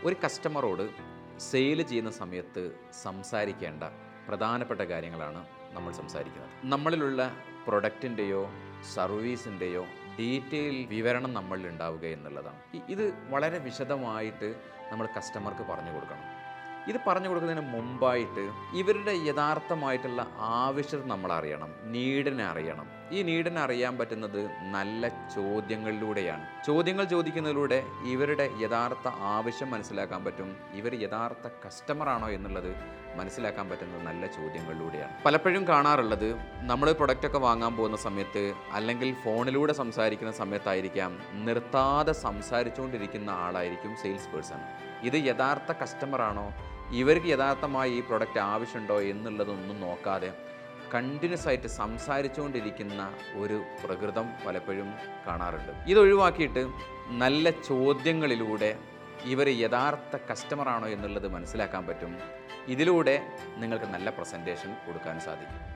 ഒരു കസ്റ്റമറോട് സെയിൽ ചെയ്യുന്ന സമയത്ത് സംസാരിക്കേണ്ട പ്രധാനപ്പെട്ട കാര്യങ്ങളാണ് നമ്മൾ സംസാരിക്കുന്നത്. നമ്മളിലുള്ള പ്രൊഡക്റ്റിൻ്റെയോ സർവീസിൻ്റെയോ ഡീറ്റെയിൽ വിവരണം നമ്മളിൽ ഉണ്ടാവുക എന്നുള്ളതാണ്. ഇത് വളരെ വിശദമായിട്ട് നമ്മൾ കസ്റ്റമർക്ക് പറഞ്ഞു കൊടുക്കണം. ഇത് പറഞ്ഞു കൊടുക്കുന്നതിന് മുമ്പായിട്ട് ഇവരുടെ യഥാർത്ഥമായിട്ടുള്ള ആവശ്യം നമ്മൾ അറിയണം, നീഡിനെ അറിയണം. ഈ നീഡിനെ അറിയാൻ പറ്റുന്നത് നല്ല ചോദ്യങ്ങളിലൂടെയാണ്. ചോദ്യങ്ങൾ ചോദിക്കുന്നതിലൂടെ ഇവരുടെ യഥാർത്ഥ ആവശ്യം മനസ്സിലാക്കാൻ പറ്റും. ഇവർ യഥാർത്ഥ കസ്റ്റമറാണോ എന്നുള്ളത് മനസ്സിലാക്കാൻ പറ്റുന്നത് നല്ല ചോദ്യങ്ങളിലൂടെയാണ്. പലപ്പോഴും കാണാറുള്ളത്, നമ്മൾ പ്രൊഡക്റ്റൊക്കെ വാങ്ങാൻ പോകുന്ന സമയത്ത് അല്ലെങ്കിൽ ഫോണിലൂടെ സംസാരിക്കുന്ന സമയത്തായിരിക്കാം നിർത്താതെ സംസാരിച്ചുകൊണ്ടിരിക്കുന്ന ആളായിരിക്കും സെയിൽസ് പേഴ്സൺ. ഇത് യഥാർത്ഥ കസ്റ്റമറാണോ, ഇവർക്ക് യഥാർത്ഥമായി ഈ പ്രൊഡക്റ്റ് ആവശ്യമുണ്ടോ എന്നുള്ളതൊന്നും നോക്കാതെ കണ്ടിന്യൂസ് ആയിട്ട് സംസാരിച്ചുകൊണ്ടിരിക്കുന്ന ഒരു പ്രകൃതം പലപ്പോഴും കാണാറുണ്ട്. ഇതൊഴിവാക്കിയിട്ട് നല്ല ചോദ്യങ്ങളിലൂടെ ഇവർ യഥാർത്ഥ കസ്റ്റമറാണോ എന്നുള്ളത് മനസ്സിലാക്കാൻ പറ്റും. ഇതിലൂടെ നിങ്ങൾക്ക് നല്ല പ്രസൻറ്റേഷൻ കൊടുക്കാൻ സാധിക്കും.